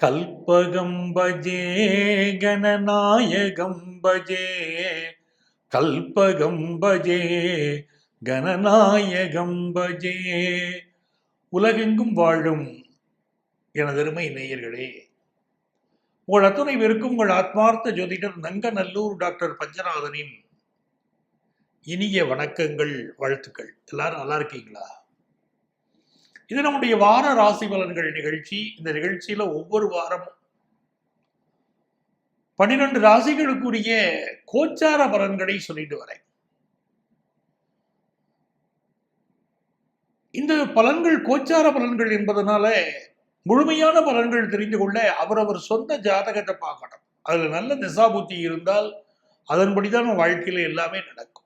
கல்பகம் பஜே கணநாயகம் பஜே கல்பகம் பஜே கணநாயகம் பஜே. உலகெங்கும் வாழும் எனதருமை நேயர்களே, உங்கள் அத்துணை பேருக்கும் உங்கள் ஆத்மார்த்த ஜோதிடர் நங்கநல்லூர் டாக்டர் பஞ்சநாதனின் இனிய வணக்கங்கள், வாழ்த்துக்கள். எல்லாரும் நல்லா இருக்கீங்களா? இது நம்முடைய வார ராசி பலன்கள் நிகழ்ச்சி. இந்த நிகழ்ச்சியில ஒவ்வொரு வாரமும் 12 ராசிகளுக்குரிய கோச்சார பலன்களை சொல்லிட்டு வரேன். இந்த பலன்கள் கோச்சார பலன்கள் என்பதனால முழுமையான பலன்கள் தெரிந்து கொள்ள அவரவர் சொந்த ஜாதகத்தை பார்க்கணும். அதுல நல்ல திசாபுத்தி இருந்தால் அதன்படிதான் வாழ்க்கையில எல்லாமே நடக்கும்.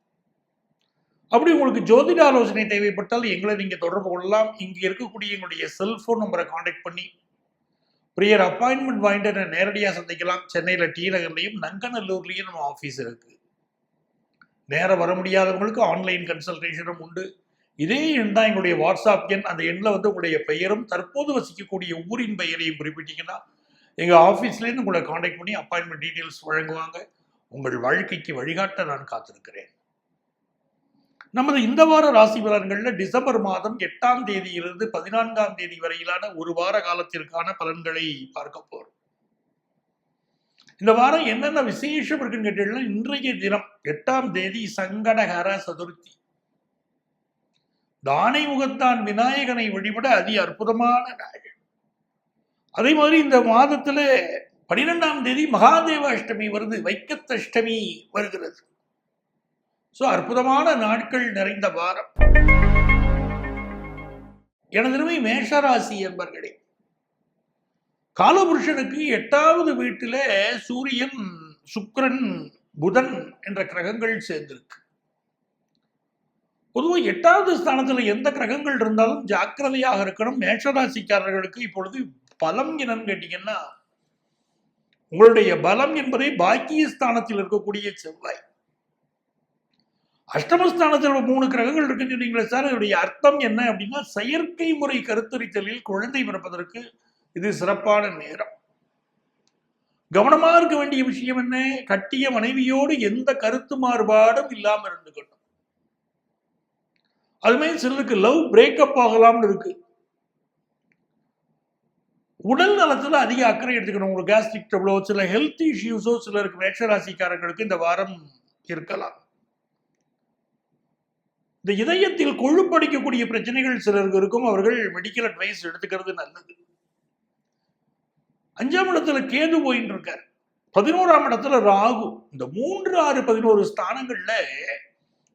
அப்படி உங்களுக்கு ஜோதிட ஆலோசனை தேவைப்பட்டால் எங்களை நீங்க தொடர்பு கொள்ளலாம். இங்க இருக்கக்கூடிய எங்களுடைய செல்போன் நம்பரை கான்டாக்ட் பண்ணி ப்ரியர் அப்பாயின்மெண்ட் வாங்கிட்டு நேரடியாக சந்திக்கலாம். சென்னையில டி நகர்லையும் நங்கநல்லூர்லயும் நம்ம ஆஃபீஸ் இருக்கு. நேரம் வர முடியாதவங்களுக்கு ஆன்லைன் கன்சல்டேஷனும் உண்டு. இதே எண் தான் எங்களுடைய வாட்ஸ்அப் எண். அந்த எண்ணில் உங்களுடைய பெயரும் தற்போது வசிக்கக்கூடிய ஊரின் பெயரையும் குறிப்பிட்டீங்கன்னா எங்க ஆஃபீஸ்லேருந்து உங்களை கான்டாக்ட் பண்ணி அப்பாயின்மெண்ட் டீட்டெயில்ஸ் வழங்குவாங்க. உங்கள் வாழ்க்கைக்கு வழிகாட்ட நான் காத்திருக்கிறேன். நமது இந்த வார ராசி பலன்கள்ல டிசம்பர் மாதம் 8ஆம் தேதியிலிருந்து 14ஆம் தேதி வரையிலான ஒரு வார காலத்திற்கான பலன்களை பார்க்க போறோம். இந்த வாரம் என்னென்ன விசேஷம் இருக்குன்னு கேட்டீங்கன்னா, இன்றைய தினம் 8ஆம் தேதி சங்கடஹர சதுர்த்தி. தானை முகத்தான் விநாயகனை வழிபட அதி அற்புதமான நாள். அதே மாதிரி இந்த மாதத்துல 12ஆம் தேதி மகாதேவ அஷ்டமி வருது, வைக்கத்தஷ்டமி வருகிறது. அற்புதமான நாட்கள் நிறைந்த வாரம். எனது மேஷராசி என்பர்களே, காலபுருஷனுக்கு 8வது வீட்டில சூரியன், சுக்கிரன், புதன் என்ற கிரகங்கள் சேர்ந்திருக்கு. பொதுவாக 8வது ஸ்தானத்துல எந்த கிரகங்கள் இருந்தாலும் ஜாக்கிரதையாக இருக்கணும். மேஷராசிக்காரர்களுக்கு இப்பொழுது பலம் என்னன்னு கேட்டீங்கன்னா, உங்களுடைய பலம் என்பதை பாக்கிய ஸ்தானத்தில் இருக்கக்கூடிய செவ்வாய். அஷ்டமஸ்தானத்தில் 3 கிரகங்கள் இருக்குன்னு சொன்னீங்களே சார், இதனுடைய அர்த்தம் என்ன அப்படின்னா, செயற்கை முறை கருத்தரித்தலில் குழந்தை பிறப்பதற்கு இது சிறப்பான நேரம். கவனமா இருக்க வேண்டிய விஷயம் என்ன? கட்டிய மனைவியோடு எந்த கருத்து மாறுபாடும் இல்லாம இருந்துக்கணும். அதுமாதிரி சிலருக்கு லவ் பிரேக்கப் ஆகலாம்னு இருக்கு. உடல் நலத்துல அதிக அக்கறை எடுத்துக்கணும். உங்களுக்கு கேஸ்ட்ரிக் ட்ரபிளோ சில ஹெல்த் இஷ்யூஸோ சிலருக்கு மேஷராசிக்காரங்களுக்கு இந்த வாரம் இருக்கலாம். இந்த இதயத்தில் கொழுப்படிக்கக்கூடிய பிரச்சனைகள் சிலருக்கு இருக்கும். அவர்கள் மெடிக்கல் அட்வைஸ் எடுத்துக்கிறது நல்லது. 5ஆம் இடத்துல கேது போயின்னு இருக்கார். 11ஆம் இடத்துல ராகு. இந்த 3, 6, 11 ஸ்தானங்கள்ல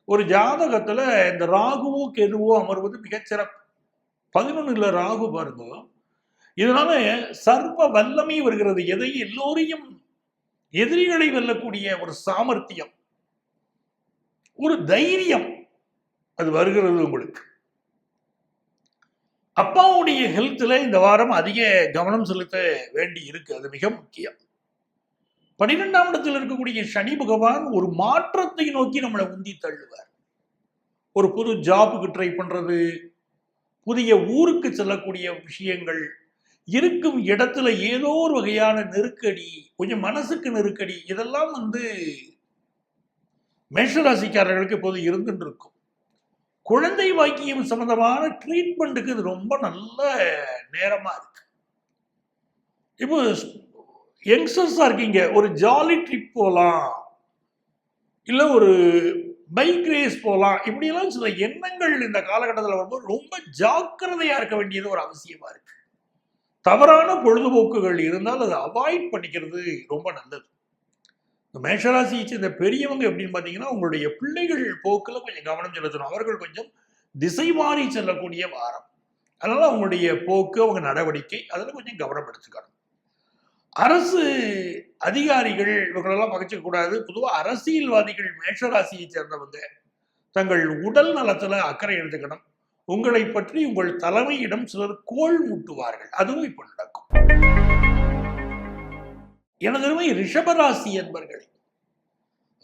ஒரு ஜாதகத்துல இந்த ராகுவோ கேதுவோ அமர்வது மிகச்சிறப்பு. 11ல ராகு பாருங்க. இதனால சர்வ வல்லமை வருகிறது. எல்லோரையும் எதிரிகளை வெல்லக்கூடிய ஒரு சாமர்த்தியம், ஒரு தைரியம் அது வருகிறது உங்களுக்கு. அப்பாவுடைய ஹெல்த்ல இந்த வாரம் அதிக கவனம் செலுத்த வேண்டி இருக்கு. அது மிக முக்கியம். 12ஆம் இடத்தில் இருக்கக்கூடிய சனி பகவான் ஒரு மாற்றத்தை நோக்கி நம்மளை உந்தி தள்ளுவார். ஒரு புது ஜாபுக்கு ட்ரை பண்றது, புதிய ஊருக்கு செல்லக்கூடிய விஷயங்கள், இருக்கும் இடத்துல ஏதோ ஒரு வகையான நெருக்கடி, கொஞ்சம் மனசுக்கு நெருக்கடி, இதெல்லாம் மேஷராசிக்காரர்களுக்கு இப்போது இருந்துட்டு இருக்கும். குழந்தை வாக்கியம் சம்பந்தமான ட்ரீட்மெண்ட்டுக்கு இது ரொம்ப நல்ல நேரமா இருக்கு. இப்போ யங்ஸ்டர்ஸா இருக்கீங்க, ஒரு ஜாலி ட்ரிப் போகலாம், இல்லை ஒரு பைக் ரேஸ் போகலாம், இப்படியெல்லாம் சில எண்ணங்கள் இந்த காலகட்டத்தில் வரும்போது ரொம்ப ஜாக்கிரதையா இருக்க வேண்டியது ஒரு அவசியமா இருக்கு. தவறான பொழுதுபோக்குகள் இருந்தால் அதை அவாய்ட் பண்ணிக்கிறது ரொம்ப நல்லது. மேஷராசியை சேர்ந்த பெரியவங்க எப்படின்னு பார்த்தீங்கன்னா, உங்களுடைய பிள்ளைகள் போக்கில் கொஞ்சம் கவனம் செலுத்தணும். அவர்கள் கொஞ்சம் திசை மாறி செல்லக்கூடிய வாரம். அதனால அவங்களுடைய போக்கு, அவங்க நடவடிக்கை அதில் கொஞ்சம் கவனம் எடுத்துக்கணும். அரசு அதிகாரிகள் இவங்களெல்லாம் பகைச்சிக்க கூடாது. பொதுவாக அரசியல்வாதிகள் மேஷராசியை சேர்ந்தவங்க தங்கள் உடல் நலத்துல அக்கறை எடுத்துக்கணும். உங்களை பற்றி உங்கள் தலைமையிடம் சிலர் கோள் மூட்டுவார்கள். அதுவும் இப்ப நடக்கும். எனது ரிஷபராசி என்பர்களே,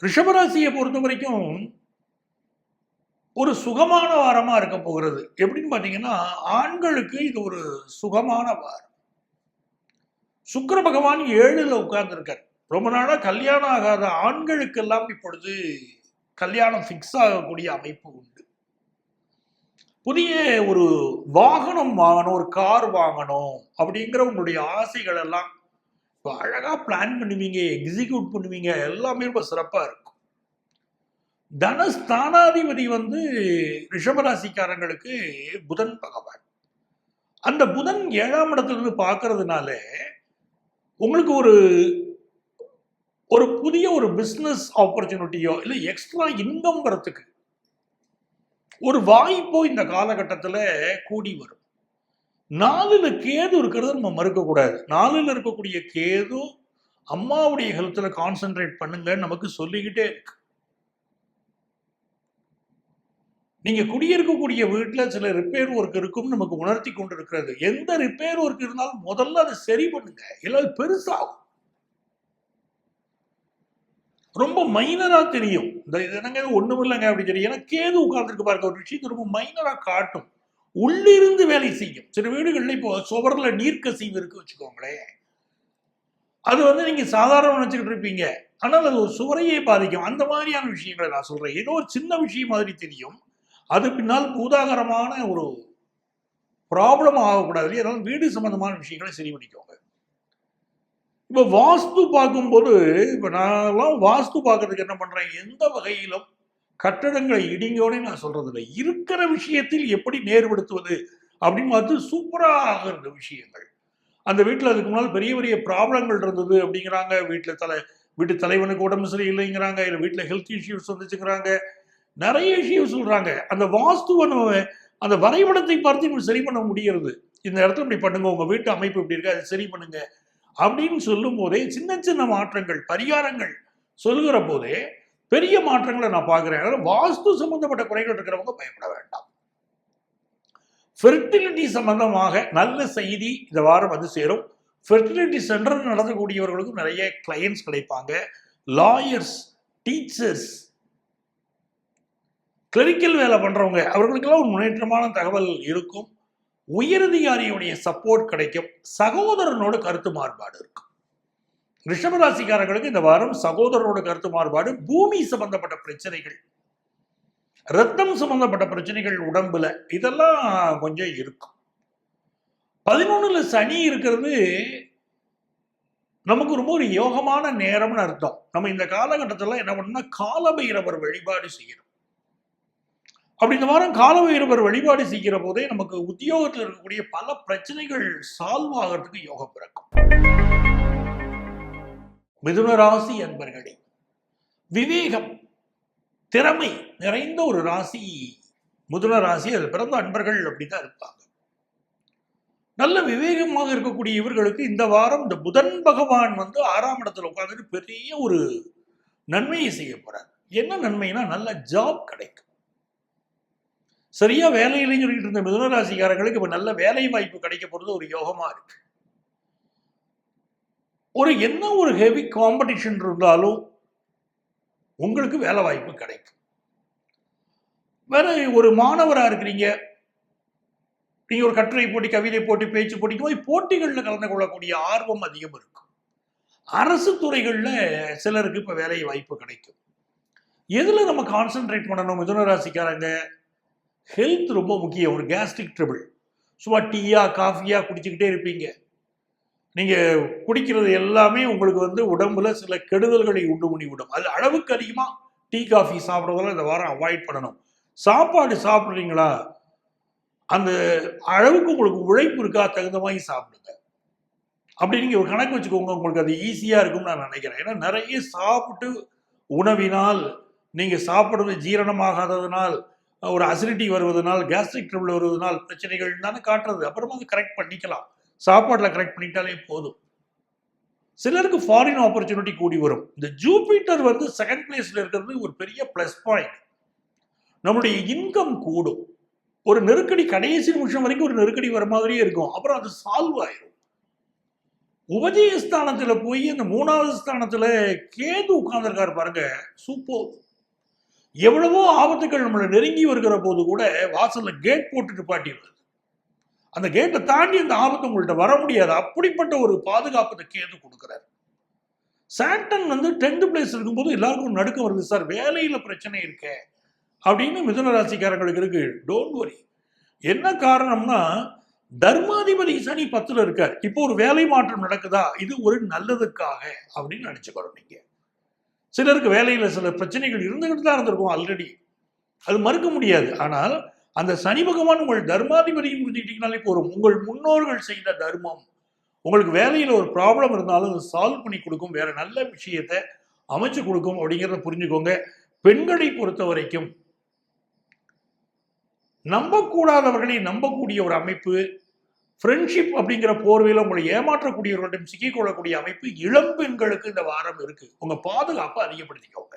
ரிஷபராசியை பொறுத்த வரைக்கும் ஒரு சுகமான வாரமா இருக்க போகிறது. எப்படின்னு பாத்தீங்கன்னா, ஆண்களுக்கு இது ஒரு சுகமான வாரம். சுக்கிர பகவான் 7ல் உட்கார்ந்து இருக்கார். ரொம்ப நாளா கல்யாணம் ஆகாத ஆண்களுக்கெல்லாம் இப்பொழுது கல்யாணம் ஃபிக்ஸ் ஆகக்கூடிய அமைப்பு உண்டு. புதிய ஒரு வாகனம் வாங்கணும், ஒரு கார் வாங்கணும் அப்படிங்கிற உங்களுடைய ஆசைகள் எல்லாம் இப்போ அழகா பிளான் பண்ணுவீங்க, எக்ஸிக்யூட் பண்ணுவீங்க, எல்லாமே ரொம்ப சிறப்பா இருக்கும். தனஸ்தானாதிபதி வந்து ரிஷபராசிக்காரங்களுக்கு புதன் பகவான். அந்த புதன் 7ஆம் இடத்துல இருந்து பார்க்கறதுனால உங்களுக்கு ஒரு ஒரு புதிய ஒரு பிசினஸ் ஆப்பர்ச்சுனிட்டியோ இல்லை எக்ஸ்ட்ரா இன்கம் வரத்துக்கு ஒரு வாய்ப்போ இந்த காலகட்டத்தில் கூடி வரும். 4ல் கேது இருக்கிறத நம்ம மறுக்கக்கூடாது. 4ல் இருக்கக்கூடிய கேது அம்மாவுடைய ஹெல்த்தில் கான்சென்ட்ரேட் பண்ணுங்க நமக்கு சொல்லிக்கிட்டே இருக்கு. நீங்க குடியிருக்கக்கூடிய வீட்டில் சில ரிப்பேர் ஒர்க் இருக்கும் நமக்கு உணர்த்தி கொண்டு இருக்கிறது. எந்த ரிப்பேர் ஒர்க் இருந்தாலும் முதல்ல அதை சரி பண்ணுங்க, இல்லை பெருசாகும். ரொம்ப மைனரா தெரியும், இந்த இது என்னங்க ஒண்ணும் இல்லைங்க அப்படி தெரியும். ஏன்னா கேது உட்கார்ந்துருக்கு பாருங்க, ஒரு விஷயத்தை ரொம்ப மைனரா காட்டும், உள்ளிருந்து வேலை செய்யும். சில வீடுகள்ல இப்போ சுவர்ல நீர்க்கசிவு இருக்கு வச்சுக்கோங்களேன், அது வந்து நீங்க சாதாரண நினைச்சுக்கிட்டு இருப்பீங்க, ஆனால் அது ஒரு சுவரையே பாதிக்கும். அந்த மாதிரியான விஷயங்களை நான் சொல்றேன். ஏதோ ஒரு சின்ன விஷயம் மாதிரி தெரியும், அது பின்னால் பூதாகரமான ஒரு ப்ராப்ளம் ஆகக்கூடாது. அதனால வீடு சம்பந்தமான விஷயங்களை சரி பண்ணிக்கோங்க. இப்போ வாஸ்து பார்க்கும்போது, இப்போ நான்லாம் வாஸ்து பார்க்கறதுக்கு என்ன பண்றேன், எந்த வகையிலும் கட்டடங்களை இடிங்கோனே நான் சொல்றது இல்லை, இருக்கிற விஷயத்தில் எப்படி நேர்படுத்துவது அப்படின்னு பார்த்து சூப்பராக ஆகிறது விஷயங்கள். அந்த வீட்டில் அதுக்கு முன்னால் பெரிய பெரிய ப்ராப்ளங்கள் இருந்தது அப்படிங்கிறாங்க, வீட்டு தலைவனுக்கு உடம்பு சரியில்லைங்கிறாங்க, இல்லை வீட்டில் ஹெல்த் இஷ்யூஸ் வந்துச்சுங்கிறாங்க, நிறைய இஷ்யூஸ் சொல்றாங்க. அந்த வாஸ்துவை அந்த வரைபடத்தை பார்த்து இப்படி சரி பண்ண முடிகிறது. இந்த இடத்துல இப்படி பண்ணுங்க, உங்க வீட்டு அமைப்பு இப்படி இருக்கு, அதை சரி பண்ணுங்க அப்படின்னு சொல்லும் போதே சின்ன சின்ன மாற்றங்கள் பரிகாரங்கள் சொல்லுகிற போதே பெரிய மாற்றங்களை நான் பார்க்கிறேன். வாஸ்து சம்பந்தப்பட்ட குறைகள் இருக்கிறவங்க பயப்பட வேண்டாம். ஃபெர்டிலிட்டி சம்பந்தமாக நல்ல செய்தி இந்த வாரம் வந்து சேரும். ஃபெர்டிலிட்டி சென்டர் நடத்தக்கூடியவர்களுக்கும் நிறைய கிளையன்ஸ் கிடைப்பாங்க. லாயர்ஸ், டீச்சர்ஸ், கிளரிக்கல் வேலை பண்றவங்க அவர்களுக்கெல்லாம் ஒரு முன்னேற்றமான தகவல் இருக்கும். உயரதிகாரியுடைய சப்போர்ட் கிடைக்கும். சகோதரனோட கருத்து மாறுபாடு இருக்கும். ரிஷபராசிக்காரர்களுக்கு இந்த வாரம் சகோதரனோட கருத்து மாறுபாடு, பூமி சம்பந்தப்பட்ட பிரச்சனைகள், ரத்தம் சம்பந்தப்பட்ட பிரச்சனைகள் உடம்புல, இதெல்லாம் கொஞ்சம் இருக்கும். 11ல் சனி இருக்கிறது நமக்கு ரொம்ப ஒரு யோகமான நேரம்னு அர்த்தம். நம்ம இந்த காலகட்டத்தில் என்ன பண்ணணும்னா காலபைரவர் வழிபாடு செய்யணும். அப்படி இந்த வாரம் காலபைரவர் வழிபாடு செய்கிற போதே நமக்கு உத்தியோகத்தில் இருக்கக்கூடிய பல பிரச்சனைகள் சால்வ் ஆகிறதுக்கு யோகம் பிறக்கும். மிதுன ராசி அன்பர்களே, விவேகம், திறமை நிறைந்த ஒரு ராசி மிதுன ராசி. அதில் பிறந்த அன்பர்கள் அப்படிதான் இருப்பாங்க. நல்ல விவேகமாக இருக்கக்கூடிய இவர்களுக்கு இந்த வாரம் இந்த புதன் பகவான் வந்து 6ஆம் இடத்துல உட்கார்ந்துட்டு பெரிய ஒரு நன்மையை செய்ய போறார். என்ன நன்மைனா நல்ல ஜாப் கிடைக்கும். சரியா வேலையிலையும் சொல்லிட்டு இருந்த மிதுனராசிக்காரங்களுக்கு இப்ப நல்ல வேலை வாய்ப்பு கிடைக்க போறது ஒரு யோகமா இருக்கு. என்ன ஒரு ஹெவி காம்படிஷன் இருந்தாலும் உங்களுக்கு வேலை வாய்ப்பு கிடைக்கும். வேற ஒரு மாணவரா இருக்கிறீங்க, நீங்க ஒரு கட்டுரை போட்டி, கவிதை போட்டி, பேச்சு போட்டி, போட்டிகள்ல கலந்து கொள்ளக்கூடிய ஆர்வம் அதிகம் இருக்கும். அரசு துறைகள்ல சிலருக்கு இப்ப வேலை வாய்ப்பு கிடைக்கும். எதுல நம்ம கான்சென்ட்ரேட் பண்ணணும் மிதுனராசிக்காரங்க? ஹெல்த் ரொம்ப முக்கியம். ஒரு கேஸ்ட்ரிக் ட்ரபிள், சும்மா டீயா காஃபியா குடிச்சுக்கிட்டே இருப்பீங்க. நீங்க குடிக்கிறது எல்லாமே உங்களுக்கு வந்து உடம்புல சில கெடுதல்களை உண்டு பண்ணிவிடும். அது அளவுக்கு அதிகமா டீ காஃபி சாப்பிட்றதெல்லாம் இந்த வாரம் அவாய்ட் பண்ணணும். சாப்பாடு சாப்பிட்றீங்களா, அந்த அளவுக்கு உங்களுக்கு உழைப்பு இருக்கா, தகுந்த மாதிரி சாப்பிடுங்க. அப்படி நீங்க ஒரு கணக்கு வச்சுக்கோங்க, உங்களுக்கு அது ஈஸியா இருக்கும்னு நான் நினைக்கிறேன். ஏன்னா நிறைய சாப்பிட்டு உணவினால், நீங்க சாப்பிடுறது ஜீரணமாகாததுனால், ஒரு அசிடிட்டி வருவதனால், கேஸ்ட்ரிக் ட்ரபிள் வருவதனால் பிரச்சனைகள் தானே காட்டுறது. அப்புறமா அது கரெக்ட் பண்ணிக்கலாம். சாப்பாட்டில் கரெக்ட் பண்ணிட்டாலே போதும். சிலருக்கு ஃபாரின் ஆப்பர்ச்சுனிட்டி கூடி வரும். இந்த ஜூபிட்டர் வந்து 2nd பிளேஸ்ல இருக்கிறது ஒரு பெரிய பிளஸ் பாயிண்ட். நம்மளுடைய இன்கம் கூடும். ஒரு நெருக்கடி கடைசி நிமிஷம் வரைக்கும் ஒரு நெருக்கடி வர மாதிரியே இருக்கும், அப்புறம் அது சால்வ் ஆயிரும். உபஜயஸ்தானத்துல போய் அந்த 3வது ஸ்தானத்துல கேது உட்கார்ந்துருக்காரு பாருங்க, சூப்பர். எவ்வளவோ ஆபத்துகள் நம்மளை நெருங்கி வருகிற போது கூட வாசல்ல கேட் போட்டுட்டு பாட்டிடுறது. அந்த கேட்டை தாண்டி அந்த ஆபத்து உங்கள்கிட்ட வர முடியாது. அப்படிப்பட்ட ஒரு பாதுகாப்பு கேது கொடுக்குறாரு. சாட்டன் 10th பிளேஸ் இருக்கும்போது எல்லாருக்கும் நடுக்கம் வருது, சார் வேலையில பிரச்சனை இருக்கே அப்படின்னு மிதுன ராசிக்காரங்களுக்கு இருக்கு. Don't worry. என்ன காரணம்னா தர்மாதிபதி சனி 10ல இருக்கார். இப்போ ஒரு வேலை மாற்றம் நடக்குதா, இது ஒரு நல்லதுக்காக அப்படின்னு நினைச்சுக்கணும். நீங்க சிலருக்கு வேலையில சில பிரச்சனைகள் இருந்துகிட்டு தான் இருந்திருக்கும் ஆல்ரெடி, அது மறுக்க முடியாது. ஆனால் அந்த சனி பகவான் உங்கள் தர்மாதிபதியும் புரிஞ்சுக்கிட்டீங்கனாலே போதும். உங்கள் முன்னோர்கள் செய்த தர்மம் உங்களுக்கு வேலையில ஒரு ப்ராப்ளம் இருந்தாலும் அதை சால்வ் பண்ணி கொடுக்கும், வேற நல்ல விஷயத்தை அமைச்சு கொடுக்கும் அப்படிங்கிறத புரிஞ்சுக்கோங்க. பெண்களை பொறுத்த வரைக்கும் நம்பக்கூடாதவர்களை நம்பக்கூடிய ஒரு அமைப்பு, ஃப்ரெண்ட்ஷிப் அப்படிங்கிற போர்வையில் உங்களை ஏமாற்றக்கூடியவர்களிடம் சிக்கிக்கொள்ளக்கூடிய அமைப்பு இளம் பெண்களுக்கு இந்த வாரம் இருக்கு. உங்க பாதுகாப்பை அதிகப்படுத்திக்கோங்க.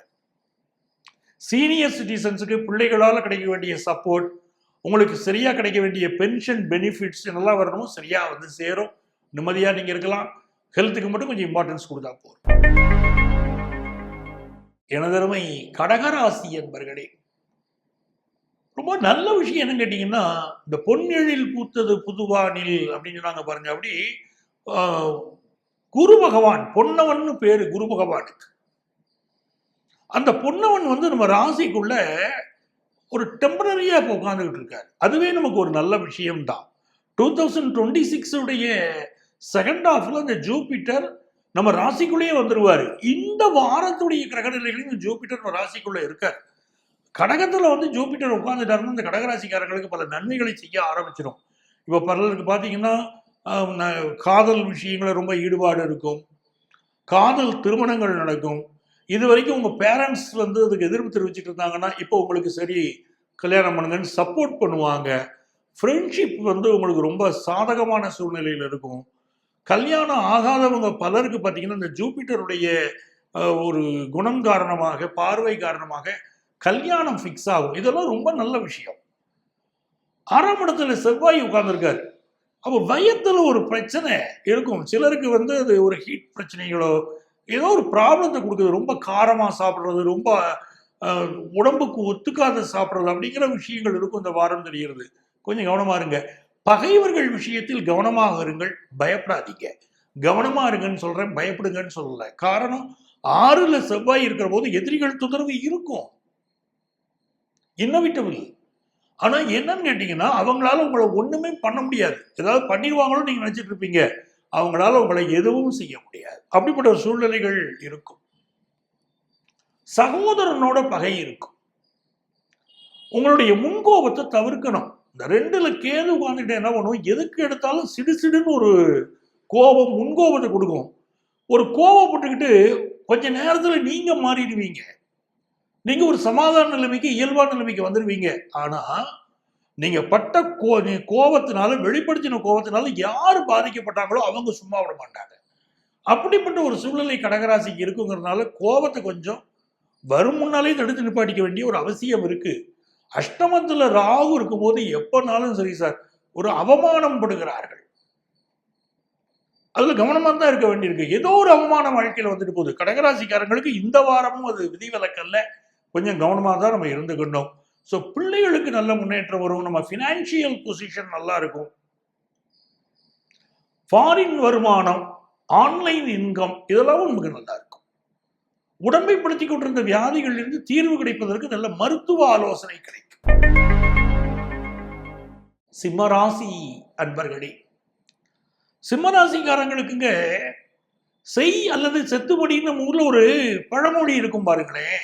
சீனியர் சிட்டிசன்ஸுக்கு பிள்ளைகளால் கிடைக்க வேண்டிய சப்போர்ட், உங்களுக்கு சரியா கிடைக்க வேண்டிய பென்ஷன் பெனிஃபிட்ஸ் என்னெல்லாம் வரணுமோ சரியா சேரும். நிம்மதியா நீங்க இருக்கலாம். ஹெல்த்துக்கு மட்டும் கொஞ்சம் இம்பார்ட்டன்ஸ் கொடுத்தா போதும். எனதருமை கடகராசி என்பர்களே, ரொம்ப நல்ல விஷயம் என்னன்னு கேட்டீங்கன்னா, இந்த பொன்னெழில் பூத்தது புதுவானில் அப்படின்னு சொன்னாங்க பாருங்க. அப்படி குரு பகவான், பொன்னவன் பேரு குரு பகவானுக்கு. அந்த பொன்னவன் நம்ம ராசிக்குள்ள ஒரு டெம்பரரியா இப்போ உட்கார்ந்துகிட்டு இருக்காரு. அதுவே நமக்கு ஒரு நல்ல விஷயம் தான். 2026 உடைய செகண்ட் ஹாஃப்ல இந்த ஜூபிட்டர் நம்ம ராசிக்குள்ளேயே வந்துருவாரு. இந்த வாரத்துடைய கிரகநிலைகளும் ஜூபிட்டர் நம்ம ராசிக்குள்ள இருக்காரு. கடகத்துல ஜூபிட்டர் உட்கார்ந்துட்டாருன்னா இந்த கடகராசிக்காரங்களுக்கு பல நன்மைகளை செய்ய ஆரம்பிச்சிடும். இப்போ பலருக்கு பார்த்தீங்கன்னா காதல் விஷயங்கள ரொம்ப ஈடுபாடு இருக்கும், காதல் திருமணங்கள் நடக்கும். இது வரைக்கும் உங்க பேரண்ட்ஸ் அதுக்கு எதிர்ப்பு தெரிவிச்சுட்டு இருந்தாங்கன்னா இப்போ உங்களுக்கு சரி கல்யாணம் பண்ணுங்கன்னு சப்போர்ட் பண்ணுவாங்க. ஃப்ரெண்ட்ஷிப் உங்களுக்கு ரொம்ப சாதகமான சூழ்நிலையில் இருக்கும். கல்யாணம் ஆகாதவங்க பலருக்கு பார்த்தீங்கன்னா இந்த ஜூபிட்டருடைய ஒரு குணம் காரணமாக, பார்வை காரணமாக கல்யாணம் ஃபிக்ஸ் ஆகும். இதெல்லாம் ரொம்ப நல்ல விஷயம். 6ஆம் இடத்துல செவ்வாய் உட்கார்ந்துருக்காரு. அப்போ வயத்துல ஒரு பிரச்சனை இருக்கும். சிலருக்கு அது ஒரு ஹீட் பிரச்சனைகளோ ஏதோ ஒரு ப்ராப்ளத்தை கொடுக்குது. ரொம்ப காரமா சாப்பிட்றது, ரொம்ப உடம்புக்கு ஒத்துக்காத சாப்பிட்றது அப்படிங்கிற விஷயங்கள் இருக்கும். இந்த வாரம் தெரிகிறது. கொஞ்சம் கவனமா இருங்க. பகைவர்கள் விஷயத்தில் கவனமாக இருங்கள், பயப்படாதீங்க. கவனமா இருங்கன்னு சொல்றேன், பயப்படுங்கன்னு சொல்லல. காரணம் 6ல செவ்வாய் இருக்கிற போது எதிரிகள் தொந்தரவு இருக்கும், இன்னவிட்டபிள். ஆனா என்னன்னு கேட்டீங்கன்னா அவங்களால உங்களை ஒண்ணுமே பண்ண முடியாது. ஏதாவது பண்ணிடுவாங்களோ நீங்க நினைச்சிட்டு இருப்பீங்க, அவங்களால உங்களை எதுவும் செய்ய முடியாது. அப்படிப்பட்ட சூழ்நிலைகள் இருக்கும். சகோதரனோட பகை இருக்கும். உங்களுடைய முன்கோபத்தை தவிர்க்கணும். இந்த 2ல கேது உட்காந்துட்டு என்ன பண்ணும், எதுக்கு எடுத்தாலும் சிடுசிடுன்னு ஒரு கோபம், முன்கோபத்தை கொடுக்கும். ஒரு கோபப்பட்டுக்கிட்டு கொஞ்ச நேரத்துல நீங்க மாறிடுவீங்க. நீங்க ஒரு சமாதான நிலைமைக்கு, இயல்பான நிலைமைக்கு வந்துடுவீங்க. ஆனா நீங்க பட்ட கோபத்தினால, வெளிப்படுத்தின கோபத்தினால யாரு பாதிக்கப்பட்டாங்களோ அவங்க சும்மா விட மாட்டாங்க. அப்படிப்பட்ட ஒரு சூழ்நிலை கடகராசிக்கு இருக்குங்கிறதுனால கோபத்தை கொஞ்சம் வரும் முன்னாலே தடுத்து நிப்பாட்டிக்க வேண்டிய ஒரு அவசியம் இருக்கு. அஷ்டமத்துல ராகு இருக்கும்போது எப்பனாலும் சரி சார், ஒரு அவமானம் படுகிறார்கள். அதுல கவனமா தான் இருக்க வேண்டியிருக்கு. ஏதோ ஒரு அவமானம் வாழ்க்கையில வந்துட்டு போகுது. கடகராசிக்காரங்களுக்கு இந்த வாரமும் அது விதிவிலக்கல்ல. கொஞ்சம் கவனமா தான் நம்ம இருந்துக்கணும். ஸோ பிள்ளைகளுக்கு நல்ல முன்னேற்றம் வரும். நம்ம ஃபினான்ஷியல் பொசிஷன் நல்லா இருக்கும். ஃபாரின் வருமானம், ஆன்லைன் இன்கம் இதெல்லாம் நமக்கு நல்லா இருக்கும். உடம்பை படுத்திக் கொண்டிருந்த வியாதிகளில் இருந்து தீர்வு கிடைப்பதற்கு நல்ல மருத்துவ ஆலோசனை கிடைக்கும். சிம்மராசி அன்பர்களே, சிம்மராசிக்காரங்களுக்குங்க செய் அல்லது செத்துபடின்னு நம்ம ஊர்ல ஒரு பழமொழி இருக்கும் பாருங்களேன்.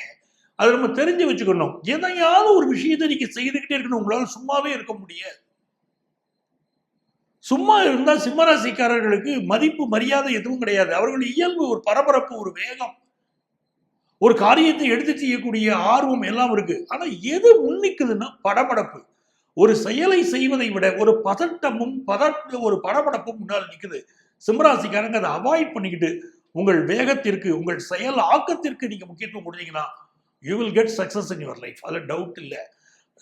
அதை நம்ம தெரிஞ்சு வச்சுக்கணும். எதையாவது ஒரு விஷயத்தை நீங்க செய்துக்கிட்டே இருக்கணும். உங்களால சும்மாவே இருக்க முடியாது. சும்மா இருந்தா சிம்மராசிக்காரர்களுக்கு மதிப்பு மரியாதை எதுவும் கிடையாது. அவர்கள் இயல்பு ஒரு பரபரப்பு, ஒரு வேகம், ஒரு காரியத்தை எடுத்து செய்யக்கூடிய ஆர்வம் எல்லாம் இருக்கு. ஆனா எது முன்னிக்குதுன்னா படபடப்பு. ஒரு செயலை செய்வதை விட ஒரு பதட்டமும் ஒரு படபடப்பும் முன்னால் நிக்குது. சிம்மராசிக்காரங்க அதை அவாய்ட் பண்ணிக்கிட்டு உங்கள் வேகத்திற்கு, உங்கள் செயல் ஆக்கத்திற்கு நீங்க முக்கியத்துவம் கொடுத்தீங்கன்னா you will get success in your life. அதுல டவுட் இல்லை.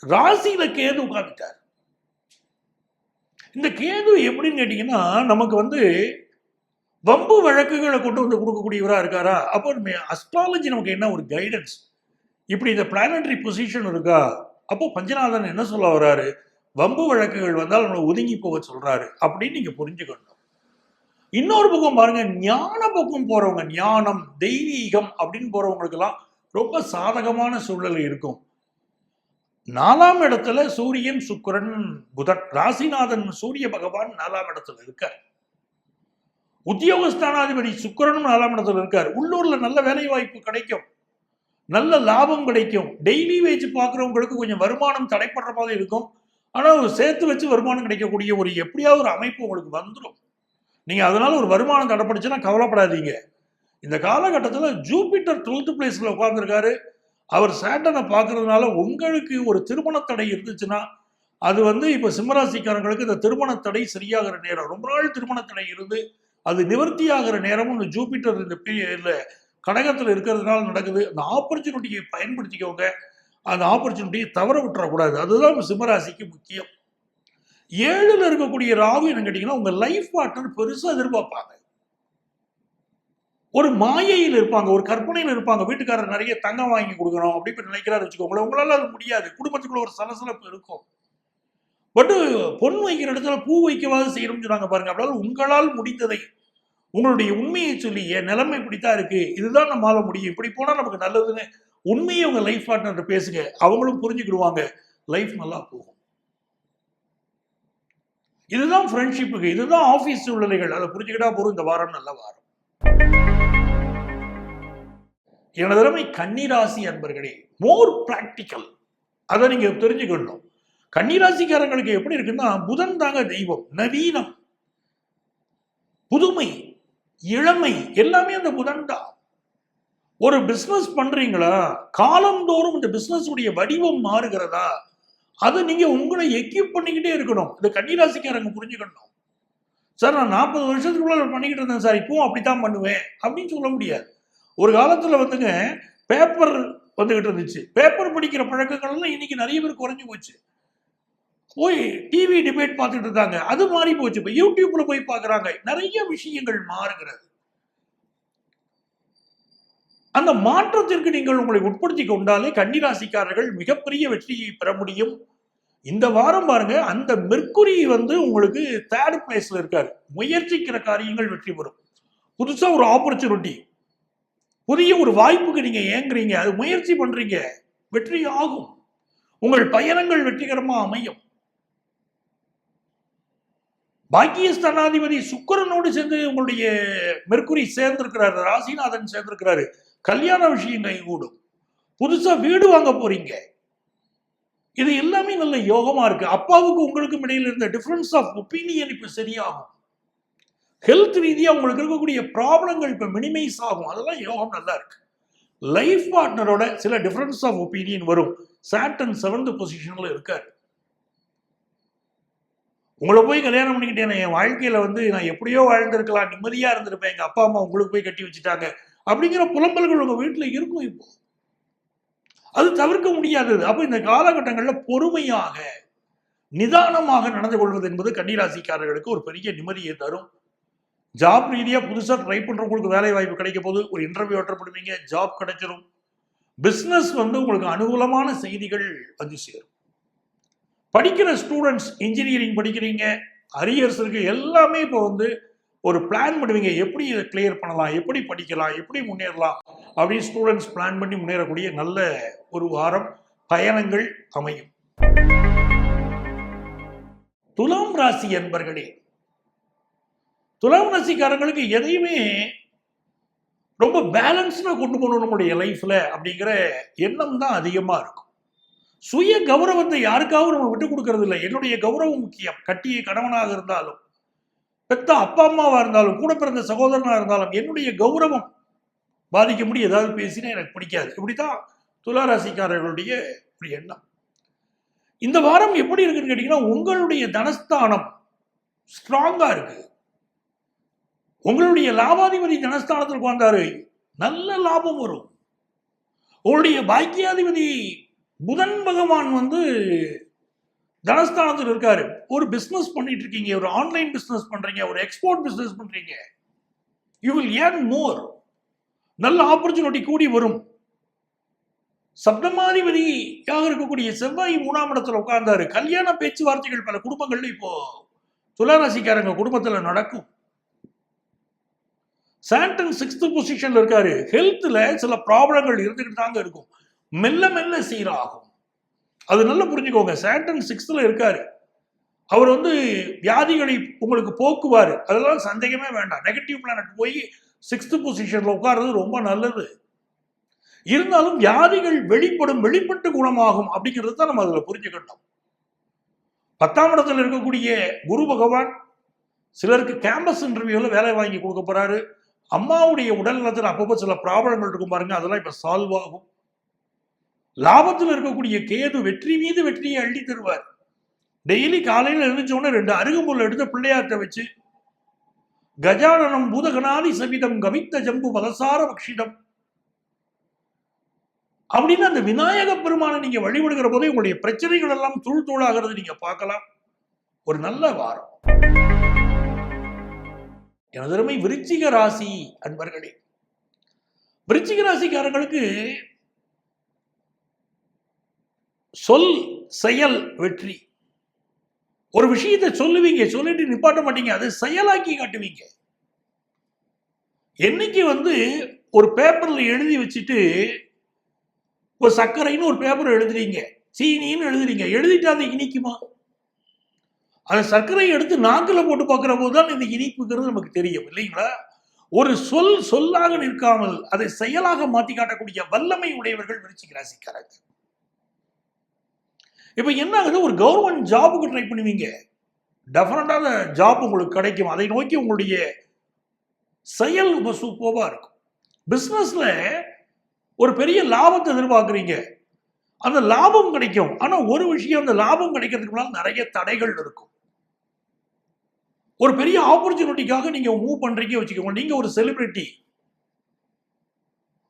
ராசியில கேது உட்கார்ந்துட்டார். இந்த கேது எப்படின்னு கேட்டீங்கன்னா நமக்கு வம்பு வழக்குகளை கொண்டு கொடுக்கக்கூடியவரா இருக்காரா? அப்போ அஸ்ட்ராலஜி நமக்கு என்ன ஒரு கைடன்ஸ். இப்படி இந்த பிளானட்டரி பொசிஷன் இருக்கா? அப்போ பஞ்சநாதன் என்ன சொல்ல வர்றாரு, வம்பு வழக்குகள் வந்தால் நம்மளை ஒதுங்கி போக சொல்றாரு அப்படின்னு நீங்க புரிஞ்சுக்கணும். இன்னொரு பக்கம் பாருங்க, ஞான பக்கம் போறவங்க, ஞானம் தெய்வீகம் அப்படின்னு போறவங்களுக்கு எல்லாம் ரொம்ப சாதகமான சூழல் இருக்கும். 4ஆம் இடத்துல சூரியன் சுக்கிரன் புதன், ராசிநாதன் சூரிய பகவான் 4ஆம் இடத்துல இருக்கார். உத்தியோகஸ்தானாதிபதி சுக்கிரனும் 4ஆம் இடத்துல இருக்கார். உள்ளூர்ல நல்ல வேலை வாய்ப்பு கிடைக்கும், நல்ல லாபம் கிடைக்கும். டெய்லி வேஜ் பார்க்குறவங்களுக்கு கொஞ்சம் வருமானம் தடைப்படுற மாதிரி இருக்கும். ஆனால் சேர்த்து வச்சு வருமானம் கிடைக்கக்கூடிய ஒரு எப்படியாவது ஒரு அமைப்பு உங்களுக்கு வந்துடும். நீங்கள் அதனால ஒரு வருமானம் தடைப்படுச்சுன்னா கவலைப்படாதீங்க. இந்த காலகட்டத்தில் ஜூபிட்டர் 12th பிளேஸில் உட்கார்ந்துருக்காரு. அவர் சேட்டனை பார்க்கறதுனால உங்களுக்கு ஒரு திருமண தடை இருந்துச்சுன்னா அது இப்போ சிம்மராசிக்காரங்களுக்கு இந்த திருமண தடை சரியாகிற நேரம். ரொம்ப நாள் திருமண தடை இருந்து அது நிவர்த்தி ஆகிற நேரமும் இந்த ஜூபிட்டர் இந்த பீரியட்ல கடகத்தில் இருக்கிறதுனால நடக்குது. அந்த ஆப்பர்ச்சுனிட்டியை பயன்படுத்திக்கோங்க. அந்த ஆப்பர்ச்சுனிட்டியை தவற விட்டுறக்கூடாது. அதுதான் சிம்மராசிக்கு முக்கியம். 7ல் இருக்கக்கூடிய ராகு என்ன கேட்டீங்கன்னா, உங்க லைஃப் பார்ட்னர் பெருசா எதிர்பார்ப்பாங்க, ஒரு மாயையில் இருப்பாங்க, ஒரு கற்பனையில் இருப்பாங்க. வீட்டுக்காரர் நிறைய தங்கம் வாங்கி கொடுக்கணும் அப்படி நினைக்கிறாரு வச்சுக்கோங்களேன். உங்களால அது முடியாது. குடும்பத்துக்குள்ள ஒரு சலசலப்பு இருக்கும். பட் பொன் வைக்கிற இடத்துல பூ வைக்கவாது செய்யணும்னு சொன்னாங்க பாருங்க. அப்படினாலும் உங்களால் முடிந்ததை, உங்களுடைய உண்மையை சொல்லி, என் நிலைமை இப்படித்தான் இருக்கு, இதுதான் நம்மளால முடியும், இப்படி போனா நமக்கு நல்லதுன்னு உண்மையை உங்க லைஃப் பார்ட்னர் பேசுங்க. அவங்களும் புரிஞ்சுக்கிடுவாங்க, லைஃப் நல்லா போகும். இதுதான் ஃப்ரெண்ட்ஷிப்புக்கு, இதுதான் ஆபீஸ் சூழ்நிலைகள். அதை புரிஞ்சுக்கிட்டா போதும். இந்த வாரம் நல்ல வாரம். எனது கன்னிராசி அன்பர்களே, மோர் பிராக்டிக்கல், அதை நீங்க தெரிஞ்சுக்கணும். கன்னிராசிக்காரங்களுக்கு எப்படி இருக்குன்னா, புதன் தாங்க தெய்வம். நவீனம், புதுமை, இளமை எல்லாமே அந்த புதன் தான். ஒரு பிசினஸ் பண்றீங்களா, காலந்தோறும் இந்த பிசினஸ் உடைய வடிவம் மாறுகிறதா, அதை நீங்க உங்களை எக்யூப் பண்ணிக்கிட்டே இருக்கணும். இந்த கன்னிராசிக்காரங்க புரிஞ்சுக்கணும். சார் நான் 40 வருஷத்துக்குள்ள பண்ணிக்கிட்டு இருந்தேன் சார், இப்பவும் அப்படித்தான் பண்ணுவேன் அப்படின்னு சொல்ல முடியாது. ஒரு காலத்துல பேப்பர் வந்துகிட்டு இருந்துச்சு. பேப்பர் படிக்கிற பழக்கங்கள்லாம் இன்னைக்கு நிறைய பேர் குறைஞ்சு போச்சு. போய் டிவி டிபேட் பார்த்துட்டு இருந்தாங்க, அது மாறி போச்சு. இப்போ யூடியூப்ல போய் பார்க்குறாங்க. நிறைய விஷயங்கள் மாறுகிறது. அந்த மாற்றத்திற்கு நீங்கள் உங்களை உட்படுத்தி கொண்டாலே கன்னிராசிக்காரர்கள் மிகப்பெரிய வெற்றியை பெற முடியும். இந்த வாரம் பாருங்க, அந்த மெர்க்குரி உங்களுக்கு 3rd பிளேஸ்ல இருக்காரு. முயற்சிக்கிற காரியங்கள் வெற்றி பெறும். புதுசா ஒரு ஆப்பர்ச்சுனிட்டி, புதிய ஒரு வாய்ப்புக்கு நீங்க ஏங்குறீங்க, அது முயற்சி பண்றீங்க, வெற்றி ஆகும். உங்கள் பயணங்கள் வெற்றிகரமா அமையும். பாக்கியஸ்தானாதிபதி சுக்கிரனோடு சேர்ந்து உங்களுடைய மெர்க்குரி சேர்ந்திருக்கிறாரு, ராசிநாதன் சேர்ந்திருக்கிறாரு. கல்யாண விஷயம் கைகூடும். புதுசா வீடு வாங்க போறீங்க. இது எல்லாமே நல்ல யோகமா இருக்கு. அப்பாவுக்கு உங்களுக்கும் இடையில இருந்த டிஃபரன்ஸ் ஆஃப் ஒப்பீனியன் இப்ப சரியாகும். ஹெல்த் ரீதியா உங்களுக்கு இருக்கக்கூடிய ப்ராப்ளங்கள் இப்ப மினிமைஸ் ஆகும். அதெல்லாம் யோகம் நல்லா இருக்கு. லைஃப் பார்ட்னரோட சில டிஃபரன்ஸ் ஆஃப் ஒப்பீனியன் வரும். சாட்டர்ன் 7th பொசிஷன்ல இருக்காரு. உங்களை போய் கல்யாணம் பண்ணிக்கிட்டேன், என் வாழ்க்கையில நான் எப்படியோ வாழ்ந்திருக்கலாம், நிம்மதியா இருந்திருப்பேன், எங்க அப்பா அம்மா உங்களுக்கு போய் கட்டி வச்சுட்டாங்க அப்படிங்கிற புலம்பல்கள் உங்க வீட்டுல இருக்கும். இப்போ அது தவிர்க்க முடியாதது. அப்ப இந்த காலகட்டங்களில் பொறுமையாக நிதானமாக நடந்து கொள்வது என்பது கன்னிராசிக்காரர்களுக்கு ஒரு பெரிய நிம்மதியை தரும். ஜாப் ரீதியா புதுசா ட்ரை பண்றவங்களுக்கு வேலை வாய்ப்பு கிடைக்க போது, ஒரு இன்டர்வியூ அட்டெண்ட் பண்ணுவீங்க, ஜாப் கிடைச்சிடும். பிசினஸ் உங்களுக்கு அனுகூலமான செய்திகள் சேரும். படிக்கிற ஸ்டூடெண்ட்ஸ், இன்ஜினியரிங் படிக்கிறீங்க, அரியர்ஸ் இருக்கு, எல்லாமே இப்போ ஒரு பிளான் பண்ணுவீங்க, எப்படி இதை கிளியர் பண்ணலாம், எப்படி படிக்கலாம், எப்படி முன்னேறலாம் அப்படின்னு ஸ்டூடெண்ட்ஸ் பிளான் பண்ணி முன்னேறக்கூடிய நல்ல ஒரு வாரம். பயணங்கள் அமையும். துலாம் ராசி என்பர்களே, துலாம் ராசிக்காரங்களுக்கு எதையுமே ரொம்ப பேலன்ஸ்டா கொண்டு போகணும் நம்மளுடைய லைஃப்ல அப்படிங்கிற எண்ணம் தான் அதிகமா இருக்கும். சுய கௌரவத்தை யாருக்காகவும் நம்ம விட்டு கொடுக்கறது இல்லை. என்னுடைய கௌரவம் முக்கியம். கட்டிய கணவனாக இருந்தாலும், பெத்த அப்பா அம்மாவா இருந்தாலும், கூட பிறந்த சகோதரனா இருந்தாலும், என்னுடைய கௌரவம் பாதிக்க முடியும். ஏதாவது பேசினா எனக்கு பிடிக்காது. இப்படித்தான் துளாராசிக்காரர்களுடைய ஒரு எண்ணம். இந்த வாரம் எப்படி இருக்குன்னு கேட்டீங்கன்னா, உங்களுடைய தனஸ்தானம் ஸ்ட்ராங்கா இருக்கு. உங்களுடைய லாபாதிபதி தனஸ்தானத்திற்கு வந்தாரு, நல்ல லாபம் வரும். உங்களுடைய பாக்கியாதிபதி புதன் பகவான் தனஸ்தானத்தில் இருக்காரு. ஒரு பிசினஸ் பண்ணிட்டு இருக்கீங்க, ஒரு ஆன்லைன் பிசினஸ் பண்றீங்க, ஒரு எக்ஸ்போர்ட் பிசினஸ் பண்றீங்க, யூ வில் ஏர்ன் மோர். நல்ல ஆப்பர்ச்சுனிட்டி கூடி வரும். சப்தமாதிபதியாக இருக்கக்கூடிய செவ்வாய் 3ஆம் இடத்துல உட்கார்ந்தாரு. கல்யாண பேச்சுவார்த்தைகள் பல குடும்பங்கள்ல இப்போ துளாராசிக்காரங்க குடும்பத்துல நடக்கும். சாண்டன் 6th பொசிஷன்ல இருக்காரு. ஹெல்த்ல சில ப்ராப்ளங்கள் இருந்துகிட்டு தாங்க இருக்கும். மெல்ல மெல்ல சீராகும். அது நல்லா புரிஞ்சுக்கோங்க. சாண்டன் 6th இருக்காரு. அவர் வியாதிகளை உங்களுக்கு போக்குவாரு. அதெல்லாம் சந்தேகமே வேண்டாம். நெகட்டிவ் பிளானட் போய் 6th பொசிஷன்ல உட்கார்றது ரொம்ப நல்லது. இருந்தாலும் வியாதிகள் வெளிப்பட்டு குணமாகும் அப்படிங்கிறது தான் நம்ம அதுல புரிஞ்சுக்கணும். 10ஆம் இடத்துல இருக்கக்கூடிய குரு பகவான் சிலருக்கு கேம்பஸ் இன்டர்வியூல வேலை வாங்கி கொடுக்க போறாரு. அம்மாவுடைய உடல் நலத்தில் அப்பப்போ சில ப்ராப்ளங்கள் இருக்கும் பாருங்க, அதெல்லாம் இப்ப சால்வ் ஆகும். லாபத்தில் இருக்கக்கூடிய கேது வெற்றி மீது வெற்றியை அள்ளி தருவார். டெய்லி காலையில் எழுந்தோடனே 2 அருகம்புல் எடுத்து பிள்ளையார்ட்ட வச்சு கஜானனம் பூதகணாதி சபிதம் கவித்த ஜம்பு பலசார பக்ஷிதம் அப்படின்னு அந்த விநாயக பெருமானை நீங்க வழிபடுகிற போதே உங்களுடைய பிரச்சனைகள் எல்லாம் தூள் தூளாகிறது நீங்க பார்க்கலாம். ஒரு நல்ல வாரம். எனதருமை விருச்சிக ராசி அன்பர்களே, விருச்சிக ராசிக்காரங்களுக்கு சொல் செயல் வெற்றி. ஒரு விஷயத்தை சொல்லுவீங்க, சொல்லிட்டு நிப்பாட்ட மாட்டீங்க, அதை செயலாக்கி காட்டுவீங்க. என்னைக்கு ஒரு பேப்பர்ல எழுதி வச்சுட்டு ஒரு சர்க்கரைன்னு ஒரு பேப்பர் எழுதுறீங்க, சீனின்னு எழுதுறீங்க, எழுதிட்டு அது இனிக்குமா? அந்த சர்க்கரையை எடுத்து நாக்கில் போட்டு பார்க்கிற போதுதான் இந்த இனிப்புங்கிறது நமக்கு தெரியும் இல்லைங்களா? ஒரு சொல்லாக நிற்காமல் அதை செயலாக மாற்றி காட்டக்கூடிய வல்லமை உடையவர்கள் விருச்சிக ராசிக்காரங்க. இப்ப என்ன ஆகுது, ஒரு கவர்மெண்ட் ஜாபுக்கு ட்ரை பண்ணுவீங்க, டெஃபினட்டான ஜாப் உங்களுக்கு கிடைக்கும். அதை நோக்கி உங்களுடைய செயல் ரொம்ப சூப்பரா இருக்கும். பிசினஸ்ல ஒரு பெரிய லாபத்தை எதிர்பார்க்குறீங்க, அந்த லாபம் கிடைக்கும். ஆனா ஒரு விஷயம், அந்த லாபம் கிடைக்கிறதுக்கு முன்னாடி நிறைய தடைகள் இருக்கும். ஒரு பெரிய ஆப்பர்ச்சுனிட்டிக்காக நீங்க மூவ் பண்றீங்க வச்சுக்கோங்க. நீங்க ஒரு செலிபிரிட்டி,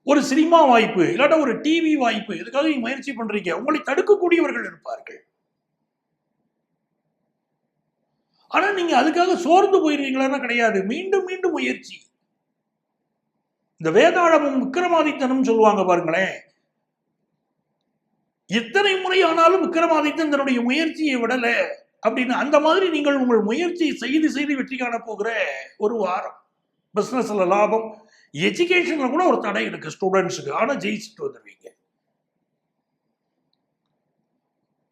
ஒரு சினிமா வாய்ப்பு, இல்லாட்ட ஒரு டிவி வாய்ப்பு, இதுக்காக நீங்க முயற்சி பண்றீங்க. உங்களை தடுக்கக்கூடியவர்கள் இருப்பார்கள். ஆனா நீங்க அதுக்காக சோர்ந்து போயிருவீங்களா? கிடையாது. மீண்டும் மீண்டும் முயற்சி. இந்த வேதாளமும் விக்ரமாதித்தனும் சொல்லுவாங்க பாருங்களேன். எத்தனை முறை ஆனாலும் விக்ரமாதித்தன் தன்னுடைய முயற்சியை விடல அப்படின்னு. அந்த மாதிரி நீங்கள் உங்கள் முயற்சியை செய்து செய்து வெற்றி காண போகிற ஒரு வாரம். பிசினஸ்ல லாபம், எஜுகேஷன்ல கூட ஒரு தடை இருக்கு ஸ்டூடெண்ட்ஸுக்கு, ஆனா ஜெயிச்சுட்டு வந்துருவீங்க.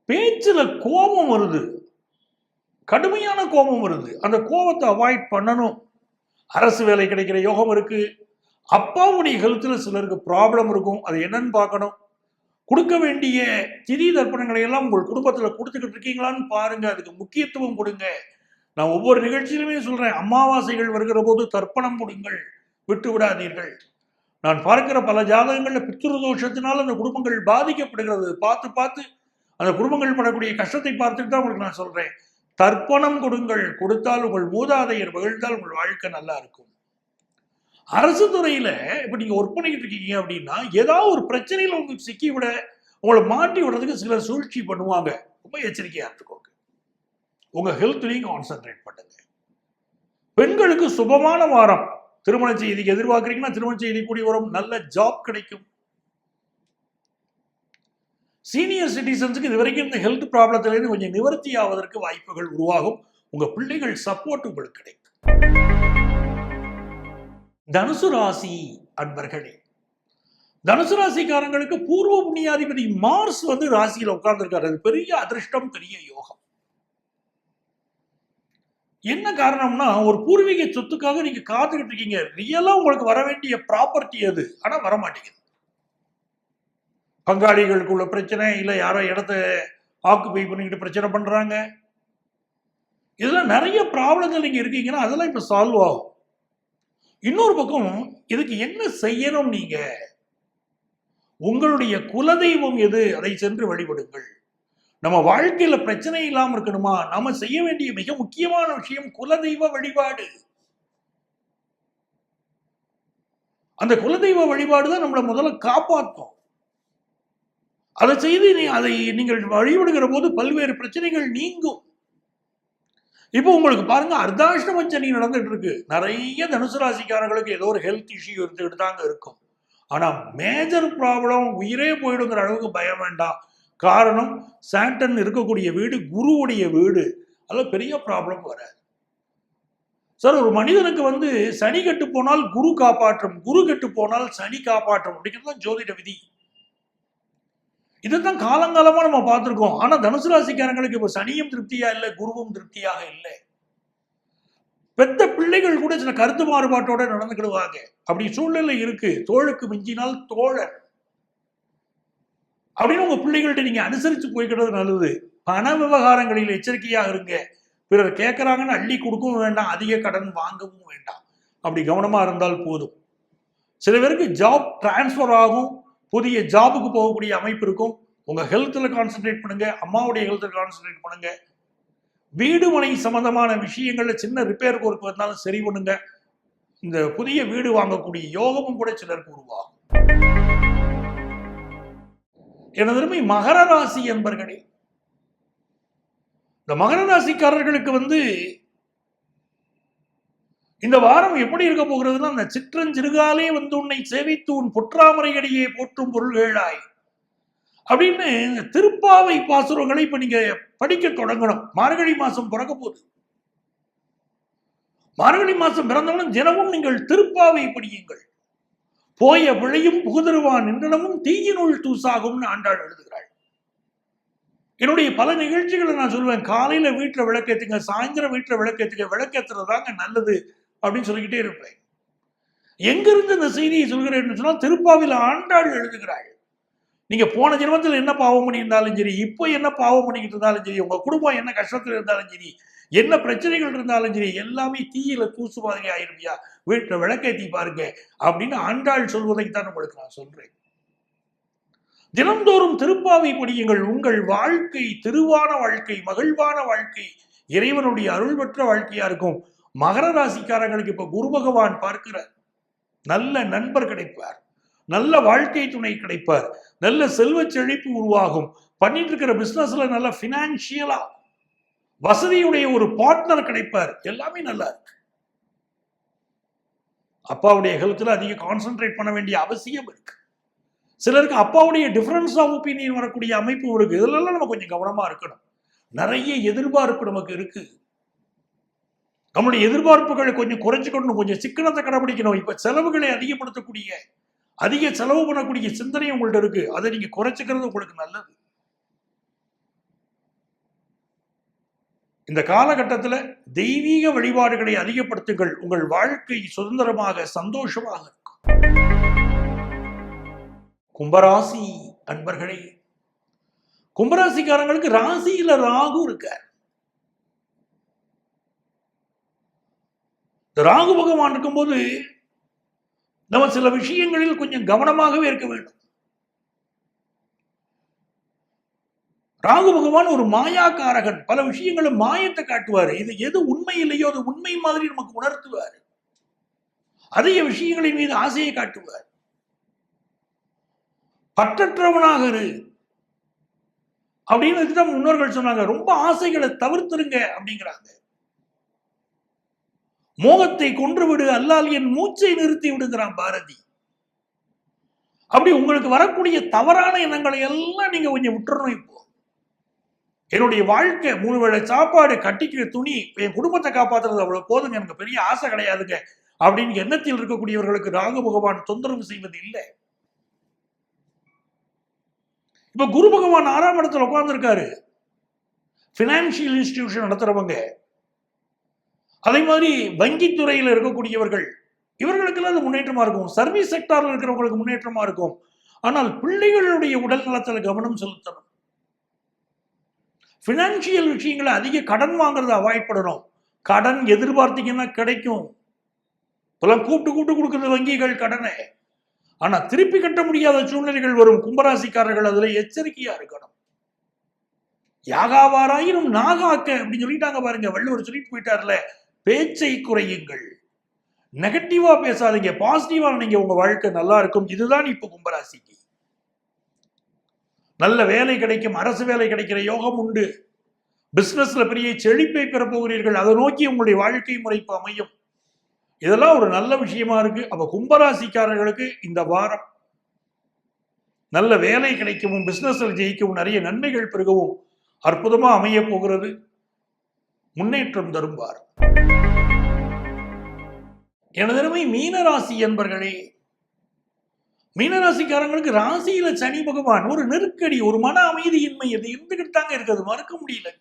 பேச்சுல கோபம் வருது, கடுமையான கோபம் வருது. அந்த கோபத்தை அவாய்ட் பண்ணணும். அரசு வேலை கிடைக்கிற யோகம் இருக்கு. அப்பாவுடைய ஹெல்த்ல சிலருக்கு ப்ராப்ளம் இருக்கும், அது என்னன்னு பார்க்கணும். கொடுக்க வேண்டிய திதி தர்ப்பணங்களை எல்லாம் உங்கள் குடும்பத்துல கொடுத்துக்கிட்டு இருக்கீங்களான்னு பாருங்க. அதுக்கு முக்கியத்துவம் கொடுங்க. நான் ஒவ்வொரு நிகழ்ச்சியிலுமே சொல்றேன், அமாவாசைகள் வருகிற போது தர்ப்பணம் கொடுங்கள், விட்டு விடாதீர்கள். நான் பார்க்கிற பல ஜாதகங்கள்ல பித்ருதோஷத்தினால் அந்த குடும்பங்கள் பாதிக்கப்படுகிறது. பார்த்து பார்த்து அந்த குடும்பங்கள் படக்கூடிய கஷ்டத்தை பார்த்துட்டு தான் உங்களுக்கு நான் சொல்றேன், தர்ப்பணம் கொடுங்கள். கொடுத்தால் உங்கள் மூதாதையர் மகிழ்ந்தால் உங்கள் வாழ்க்கை நல்லா இருக்கும். அரசு துறையில இப்ப நீங்க ஒர்க் பண்ணிட்டு இருக்கீங்க அப்படின்னா, ஏதாவது ஒரு பிரச்சனையில உங்களுக்கு சிக்கி விட, உங்களை மாட்டி விடுறதுக்கு சிலர் சூழ்ச்சி பண்ணுவாங்க. ரொம்ப எச்சரிக்கையா இருந்துக்கோங்க. உங்க ஹெல்த்லையும் கான்சென்ட்ரேட் பண்ணுங்க. பெண்களுக்கு சுபமான வாரம். திருமண செய்திக்கு எதிர்பார்க்கிறீங்கன்னா திருமண செய்தி கூடி வரும். நல்ல ஜாப் கிடைக்கும். சீனியர் சிட்டிசன்ஸுக்கு இது வரைக்கும் இந்த ஹெல்த் ப்ராப்ளத்திலிருந்து கொஞ்சம் நிவர்த்தி ஆவதற்கு வாய்ப்புகள் உருவாகும். உங்க பிள்ளைகள் சப்போர்ட் உங்களுக்கு கிடைக்கும். தனுசு ராசி அன்பர்களே, தனுசு ராசிக்காரங்களுக்கு பூர்வ புண்ணியாதிபதி மார்ஸ் ராசியில உட்கார்ந்துருக்காரு. அது பெரிய அதிர்ஷ்டம், பெரிய யோகம். என்ன காரணம்னா, ஒரு பூர்வீக சொத்துக்காக நீங்க காத்துக்கிட்டு இருக்கீங்க. ரியலா உங்களுக்கு வர வேண்டிய ப்ராப்பர்ட்டி அது, ஆனா வரமாட்டேங்குது. பங்காளிகளுக்குள்ள பிரச்சனை, இல்ல யாரோ இடத்த ஆக்குபை பண்ணிக்கிட்டு பிரச்சனை பண்றாங்க. இதெல்லாம் நிறைய ப்ராப்ளங்கள் நீங்க இருக்கீங்கன்னா அதெல்லாம் இப்ப சால்வ் ஆகும். இன்னொரு பக்கம் இதுக்கு என்ன செய்யணும், நீங்க உங்களுடைய குலதெய்வம் எது, அதை சென்று வழிபடுங்கள். நம்ம வாழ்க்கையில பிரச்சனை இல்லாம இருக்கணுமா, நாம செய்ய வேண்டிய மிக முக்கியமான விஷயம் குலதெய்வ வழிபாடு. அந்த குலதெய்வ வழிபாடு தான் நம்மளை முதல்ல காப்பாற்றும். அதை செய்து அதை நீங்கள் வழிபடுகிற போது பல்வேறு பிரச்சனைகள் நீங்கும். இப்போ உங்களுக்கு பாருங்க, அர்த்தாஷ்டம சனி நடந்துட்டு இருக்கு. நிறைய தனுசு ராசிக்காரர்களுக்கு ஏதோ ஒரு ஹெல்த் இஷ்யூ இருந்துகிட்டு தாங்க இருக்கும். ஆனா மேஜர் ப்ராப்ளம் உயிரே போயிடுங்கிற அளவுக்கு பயம் வேண்டாம். காரணம் சாட்டன் இருக்கக்கூடிய வீடு குருவுடைய வீடு. அதில் பெரிய ப்ராப்ளம் வராது. சார், ஒரு மனிதனுக்கு சனி கெட்டு போனால் குரு காப்பாற்றும், குரு கெட்டு போனால் சனி காப்பாற்றும் அப்படிங்கிறது ஜோதிட விதி. இதைத்தான் காலங்காலமா நம்ம பார்த்திருக்கோம். ஆனா தனுசு ராசிக்காரங்களுக்கு இப்ப சனியும் திருப்தியா இல்லை, குருவும் திருப்தியாக இல்லை. பெத்த பிள்ளைகள் கூட சில கருத்து மாறுபாட்டோட நடந்துக்கிடுவாங்க. அப்படி சூழ்நிலை இருக்கு. தோளுக்கு மிஞ்சினால் தோழர் அப்படின்னு உங்க பிள்ளைகள்கிட்ட நீங்க அனுசரிச்சு போய்க்கிறது நல்லது. பண விவகாரங்களில் எச்சரிக்கையாக இருங்க. பிறர் கேட்கறாங்கன்னு அள்ளி கொடுக்கவும் வேண்டாம், அதிக கடன் வாங்கவும் வேண்டாம். அப்படி கவனமா இருந்தால் போதும். சில பேருக்கு ஜாப் டிரான்ஸ்பர் ஆகும், புதிய ஜாபுக்கு போகக்கூடிய அமைப்பு இருக்கும். உங்க ஹெல்த்ல கான்சென்ட்ரேட் பண்ணுங்க, அம்மாவுடைய ஹெல்த்ல கான்சென்ட்ரேட் பண்ணுங்க. வீடு மனை சம்பந்தமான விஷயங்கள்ல சின்ன ரிப்பேர் ஒர்க் வந்தாலும் சரி பண்ணுங்க. இந்த புதிய வீடு வாங்கக்கூடிய யோகமும் கூட சிலருக்கு உருவாகும். எனது மகர ராசி என்பர்களே, இந்த மகர ராசிக்காரர்களுக்கு இந்த வாரம் எப்படி இருக்க போகிறதுன்னா, அந்த சிற்றஞ்சிறுகாலே உன்னை சேவித்து உன் பொற்றாமரையடியே போற்றும் பொருள்களாய் அப்படின்னு திருப்பாவை பாசுரங்களை இப்ப நீங்க படிக்க தொடங்கணும். மார்கழி மாசம் பிறக்க போகுது. மார்கழி மாசம் பிறந்தவனும் தினமும் நீங்கள் திருப்பாவை படியுங்கள். போய விளையும் புகுதருவான் நின்றனமும் தீயினுள் தூசாகும்னு ஆண்டாள் எழுதுகிறாள். என்னுடைய பல நிகழ்ச்சிகளை நான் சொல்லுவேன். காலையில வீட்டுல விளக்கேத்துங்க, சாயந்தரம் வீட்டுல விளக்கேத்துங்க, விளக்கேத்துறதாங்க நல்லது அப்படின்னு சொல்லிக்கிட்டே இருப்பேன். எங்கிருந்து இந்த செய்தியை சொல்கிறேன்னு சொன்னா, திருப்பாவில ஆண்டாள் எழுதுகிறாள். நீங்க போன ஜென்மத்தில் என்ன பாவம் பண்ணியிருந்தாலும் சரி, இப்போ என்ன பாவம் பண்ணிக்கிட்டு இருந்தாலும் சரி, உங்க குடும்பம் என்ன கஷ்டத்தில் இருந்தாலும் சரி, என்ன பிரச்சனைகள் இருந்தாலும் சரி, எல்லாமே தீயில தூசு மாதிரி ஆயிருவியா, வீட்டுல விளக்கேத்தி பாருங்க அப்படின்னு ஆண்டாள் சொல்வதைத்தான் உங்களுக்கு நான் சொல்றேன். தினந்தோறும் திருப்பாவை படியுங்கள். உங்கள் வாழ்க்கை திருவான வாழ்க்கை, மகிழ்வான வாழ்க்கை, இறைவனுடைய அருள் பெற்ற வாழ்க்கையா இருக்கும். மகர ராசிக்காரங்களுக்கு இப்ப குரு பகவான் பார்க்கிறார். நல்ல நண்பர் கிடைப்பார், நல்ல வாழ்க்கை துணை கிடைப்பார், நல்ல செல்வ செழிப்பு உருவாகும். பண்ணிட்டு இருக்கிற பிசினஸ்ல நல்ல பினான்சியலா வசதியுடைய ஒரு பார்ட்னர் கிடைப்பார். எல்லாமே நல்லா இருக்கு. அப்பாவுடைய ஹெல்த்ல அதிக கான்சென்ட்ரேட் பண்ண வேண்டிய அவசியம் இருக்கு. சிலருக்கு அப்பாவுடைய டிஃபரன்ஸ் ஆஃப் ஒப்பீனியன் வரக்கூடிய அமைப்பு இருக்கு. இதெல்லாம் நம்ம கொஞ்சம் கவனமா இருக்கணும். நிறைய எதிர்பார்ப்பு நமக்கு இருக்கு. நம்மளுடைய எதிர்பார்ப்புகளை கொஞ்சம் குறைச்சிக்கணும், கொஞ்சம் சிக்கனத்தை கடைபிடிக்கணும். இப்ப செலவுகளை அதிகப்படுத்தக்கூடிய, அதிக செலவு பண்ணக்கூடிய சிந்தனை உங்கள்ட்ட இருக்கு. அதை நீங்க குறைச்சிக்கிறது உங்களுக்கு நல்லது. இந்த காலகட்டத்தில் தெய்வீக வழிபாடுகளை அதிகப்படுத்துங்கள். உங்கள் வாழ்க்கை சுதந்திரமாக சந்தோஷமாக இருக்கும். கும்பராசி அன்பர்களே, கும்பராசிக்காரங்களுக்கு ராசியில ராகு இருக்கார். ராகு பகவான் இருக்கும்போது நம்ம சில விஷயங்களில் கொஞ்சம் கவனமாகவே இருக்க வேண்டும். ராகு பகவான் ஒரு மாயாக்காரகன். பல விஷயங்களும் மாயத்தை காட்டுவார். இது எது உண்மை இல்லையோ அது உண்மை மாதிரி நமக்கு உணர்த்துவார். அதிக விஷயங்களின் மீது ஆசையை காட்டுவார். பற்றற்றவனாக இரு அப்படின்னு தான் முன்னோர்கள் சொன்னாங்க. ரொம்ப ஆசைகளை தவிர்த்துருங்க அப்படிங்கிறாங்க. மோகத்தை கொன்றுவிடு, அல்லால் என் மூச்சை நிறுத்தி விடுங்கிறான் பாரதி. அப்படி உங்களுக்கு வரக்கூடிய தவறான எண்ணங்களை எல்லாம் நீங்க கொஞ்சம் விட்டுறணும். இப்போ என்னுடைய வாழ்க்கை 3 வேளை சாப்பாடு, கட்டிக்கிற துணி, என் குடும்பத்தை காப்பாற்றுறது அவ்வளவு போதுங்க, எனக்கு பெரிய ஆசை கிடையாதுங்க அப்படின்னு எண்ணத்தில் இருக்கக்கூடியவர்களுக்கு ராகு பகவான் தொந்தரவு செய்வது இல்லை. இப்ப குரு பகவான் 6ஆம் இடத்துல உட்கார்ந்து இருக்காரு. பினான்சியல் இன்ஸ்டிடியூஷன் நடத்துறவங்க, அதே மாதிரி வங்கித்துறையில் இருக்கக்கூடியவர்கள், இவர்களுக்கெல்லாம் அது முன்னேற்றமா இருக்கும். சர்வீஸ் செக்டார்ல இருக்கிறவங்களுக்கு முன்னேற்றமா இருக்கும். ஆனால் பிள்ளைகளுடைய உடல் நலத்தில் கவனம் செலுத்தணும். பினான்சியல் விஷயங்களை அதிக கடன் வாங்குறத அவாய்ட் பண்ணணும். கடன் எதிர்பார்த்தீங்கன்னா கிடைக்கும். இப்பெல்லாம் கூப்பிட்டு கொடுக்குறது வங்கிகள் கடனை. ஆனா திருப்பி கட்ட முடியாத சூழ்நிலைகள் வரும். கும்பராசிக்காரர்கள் அதுல எச்சரிக்கையா இருக்கணும். யாகாவாராயினும் நாகாக்க அப்படின்னு சொல்லிட்டாங்க பாருங்க. வள்ளுவர் சொல்லிட்டு போயிட்டார்ல, பேச்சை குறையுங்கள், நெகட்டிவா பேசாதீங்க, பாசிட்டிவா நீங்க உங்க வாழ்க்கை நல்லா இருக்கும். இதுதான் இப்ப கும்பராசிக்கு. நல்ல வேலை கிடைக்கும், அரசு வேலை கிடைக்கிற யோகம் உண்டு. பிசினஸ்ல பெரிய செழிப்பை பெற போகிறீர்கள். அதை நோக்கி உங்களுடைய வாழ்க்கை முறைப்பு அமையும். இதெல்லாம் ஒரு நல்ல விஷயமா இருக்கு. அப்ப கும்பராசிக்காரர்களுக்கு இந்த வாரம் நல்ல வேலை கிடைக்கவும், பிசினஸில் ஜெயிக்கவும், நிறைய நன்மைகள் பெருகவும் அற்புதமா அமைய போகிறது. முன்னேற்றம் தரும் வாரம். எனதருமை மீனராசி என்பர்களே, மீனராசிக்காரங்களுக்கு ராசியில சனி பகவான் ஒரு நெருக்கடி, ஒரு மன அமைதியின்மை அது இருந்துகிட்டு தாங்க இருக்குது, மறுக்க முடியல.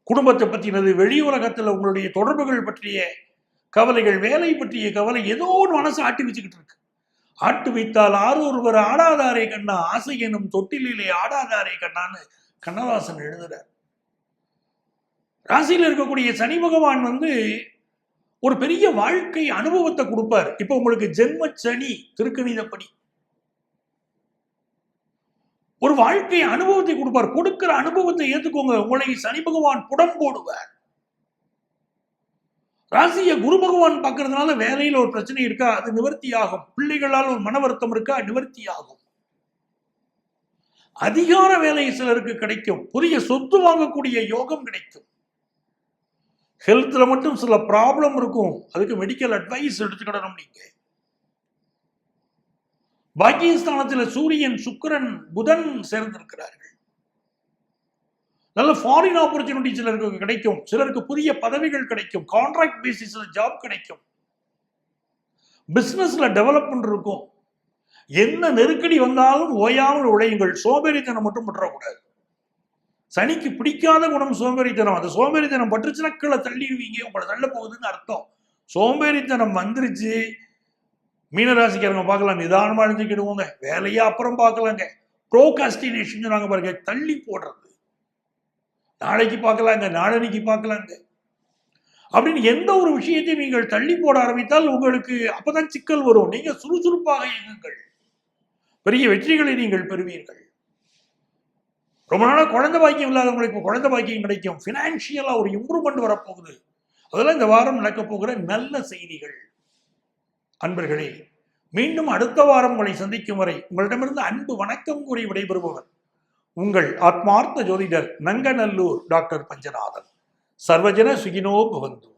குடும்பத்தை பற்றினது, வெளி உலகத்தில் உங்களுடைய தொடர்புகள் பற்றிய கவலைகள், வேலை பற்றிய கவலை, ஏதோ ஒரு மனசு ஆட்டி வச்சுக்கிட்டு இருக்கு. ஆட்டு வைத்தால் ஆரொருவர் ஆடாதாரே கண்ணா, ஆசை எனும் தொட்டிலே ஆடாதாரே கண்ணான்னு கண்ணதாசன் எழுதுறார். ராசியில் இருக்கக்கூடிய சனி பகவான் ஒரு பெரிய வாழ்க்கை அனுபவத்தை கொடுப்பார். இப்ப உங்களுக்கு ஜென்ம சனி திருக்கணிதப்படி ஒரு வாழ்க்கை அனுபவத்தை கொடுப்பார். கொடுக்கிற அனுபவத்தை ஏத்துக்கோங்க. உங்களை சனி பகவான் புடம் போடுவார். ராசியை குரு பகவான் பார்க்கறதுனால வேலையில் ஒரு பிரச்சனை இருக்கா, அது நிவர்த்தி ஆகும். பிள்ளைகளால் ஒரு மன வருத்தம் இருக்கா, நிவர்த்தி ஆகும். அதிகார வேலை சிலருக்கு கிடைக்கும். புதிய சொத்து வாங்கக்கூடிய யோகம் கிடைக்கும். ஹெல்த்ல மட்டும் சில ப்ராப்ளம் இருக்கும், அதுக்கு மெடிக்கல் அட்வைஸ் எடுத்துக்கிடணும். நீங்க பாக்கியஸ்தானத்தில் சூரியன், சுக்கிரன், புதன் சேர்ந்திருக்கிறார்கள். நல்ல ஃபாரின் ஆப்பர்ச்சுனிட்டி சிலருக்கு கிடைக்கும். சிலருக்கு புதிய பதவிகள் கிடைக்கும். கான்ட்ராக்ட் பேசிஸ்ல ஜாப் கிடைக்கும். பிசினஸ்ல டெவலப்மெண்ட் இருக்கும். என்ன நெருக்கடி வந்தாலும் ஓயாமல் உழையுங்கள். சோம்பேறித்தனம் மட்டும் பற்றக்கூடாது. சனிக்கு பிடிக்காத குணம் சோம்பேறித்தனம். அந்த சோம்பேறித்தனம் பற்றுச்சுன்னா கீழே தள்ளிடுவீங்க, உங்களை தள்ள போகுதுன்னு அர்த்தம். சோம்பேறித்தனம் வந்துருச்சு, மீனராசிக்காரங்க பார்க்கலாம், நிதானமா எழுந்துக்கிடுவோங்க, வேலையா அப்புறம் பார்க்கலாங்க. ப்ரோகாஸ்டினேஷன் சொன்னாங்க பாருங்க, தள்ளி போடுறது. நாளைக்கு பார்க்கலாங்க, நாளன்னைக்கு பார்க்கலாங்க அப்படின்னு எந்த ஒரு விஷயத்தையும் நீங்கள் தள்ளி போட ஆரம்பித்தால் உங்களுக்கு அப்பதான் சிக்கல் வரும். நீங்க சுறுசுறுப்பாக இயங்குங்கள், பெரிய வெற்றிகளை நீங்கள் பெறுவீர்கள். ரொம்ப நாளா குழந்தை பாக்கியம் இல்லாதவங்களுக்கு இப்போ குழந்தை பாக்கியம் கிடைக்கும். பினான்சியலா ஒரு இம்ப்ரூவ்மெண்ட் வரப்போகுது. அதெல்லாம் இந்த வாரம் நடக்க போகிற நல்ல செய்திகள். அன்பர்களே, மீண்டும் அடுத்த வாரம் உங்களை சந்திக்கும் வரை உங்களிடமிருந்து அன்பு வணக்கம் கூறி விடைபெறுபவர் உங்கள் ஆத்மார்த்த ஜோதிடர் நங்கநல்லூர் டாக்டர் பஞ்சநாதன். சர்வஜன சுகினோ பவந்து.